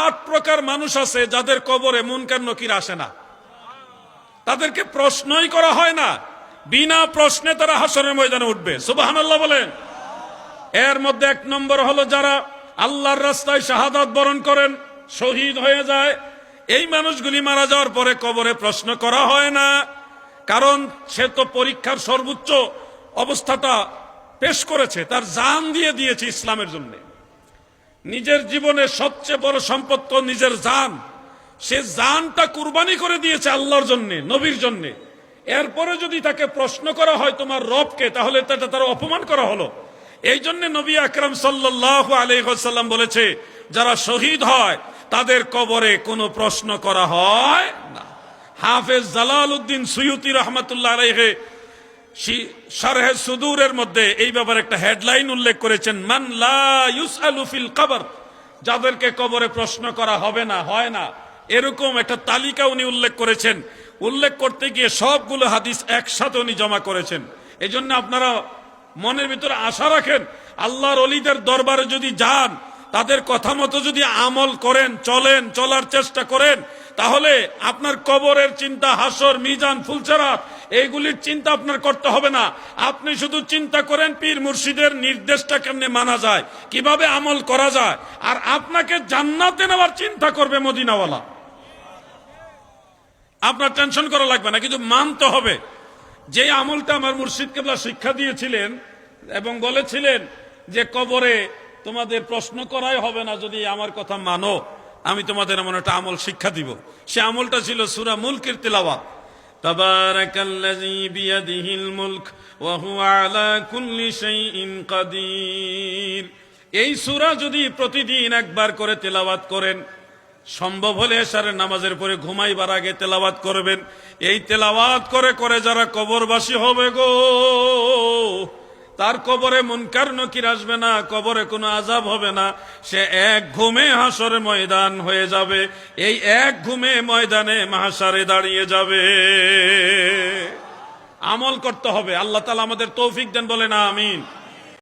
8 প্রকার মানুষ আছে যাদের কবরে মুনকার নকির আসে না, তাদেরকে প্রশ্নই করা হয় না, বিনা প্রশ্নে তারা হাসরের ময়দানে উঠবে। সুবহানাল্লাহ বলেন। এর মধ্যে 1 নম্বর হলো যারা আল্লাহর রাস্তায় শাহাদাত বরণ করেন, শহীদ হয়ে যায়। এই মানুষগুলি মারা যাওয়ার পরে কবরে প্রশ্ন করা হয় না, কারণ সে তো পরীক্ষার সর্বোচ্চ অবস্থাটা পেশ করেছে, তার জান দিয়ে দিয়েছে ইসলামের জন্য। নিজের জীবনের সবচেয়ে বড় সম্পদ তো নিজের জান, সে জানটা কুরবানি করে দিয়েছে আল্লাহর জন্য, নবীর জন্য। এরপরে যদি তাকে প্রশ্ন করা হয় তোমার রবকে, তাহলে এটা তার অপমান করা হলো। এই জন্য নবী আকরাম সাল্লাল্লাহু আলাইহি ওয়াসাল্লাম বলেছে, যারা শহীদ হয় তাদের কবরে কোনো প্রশ্ন করা হয় না। হাফেজ জালালউদ্দিন সুয়ুতি রাহমাতুল্লাহ আলাইহি শারহে সুদূরের মধ্যে এই ব্যাপারে একটা হেডলাইন উল্লেখ করেছেন, মান লা ইউসআলু ফিল কবর, যাদেরকে কবরে প্রশ্ন করা হবে না, হয় না, এরকম একটা তালিকা উনি উল্লেখ করেছেন। উল্লেখ করতে গিয়ে সবগুলো হাদিস একসাথে উনি জমা করেছেন। এই জন্য আপনারা মনের ভিতরে আশা রাখেন, আল্লাহর ওলিদের দরবারে যদি যান, তাদের কথা মতো যদি আমল করেন, চলার চেষ্টা করেন, তাহলে আপনার কবরের চিন্তা, হাসর, মিজান, ফুলসেরাত, এইগুলির চিন্তা আপনার করতে হবে না। আপনি শুধু চিন্তা করেন পীর মুর্শিদের নির্দেশটা কেমনে মানা যায়, কিভাবে আমল করা যায়, আর আপনাকে জান্নাতে নেওয়ার চিন্তা করবে মদিনাওয়ালা। আপনার টেনশন করা লাগবে না, কিন্তু মানতে হবে। যে আমলটা আমার মুর্শিদ কেবলা শিক্ষা দিয়েছিলেন এবং বলেছিলেন যে কবরে তোমাদের প্রশ্ন করাই হবে না যদি আমার কথা মানো, আমি তোমাদের এমন একটা আমল শিক্ষা দিব। সে আমলটা ছিল সূরা মুলকের তিলাওয়াত। তাবারাকাল্লাযী বিয়াদিহিল মুলক ওয়া হুয়া আলা কুল্লি শাইইন কাদির। এই সূরা যদি প্রতিদিন একবার করে তেলাওয়াত করেন, সম্ভব হলে এশারের নামাজের পরে ঘুমাইবার আগে তেলাওয়াত করবেন। এই তেলাওয়াত করে করে যারা কবরবাসী হবে গো, তার কবরে মুনকার নকির আসবে না, কবরে কোনো আযাব হবে না। সে এক ঘুমে হাসরের ময়দান হয়ে যাবে, এই এক ঘুমে ময়দানে মাহশারে দাঁড়িয়ে যাবে। আমল করতে হবে। আল্লাহ তাআলা আমাদের তৌফিক দেন, বলেন আমিন।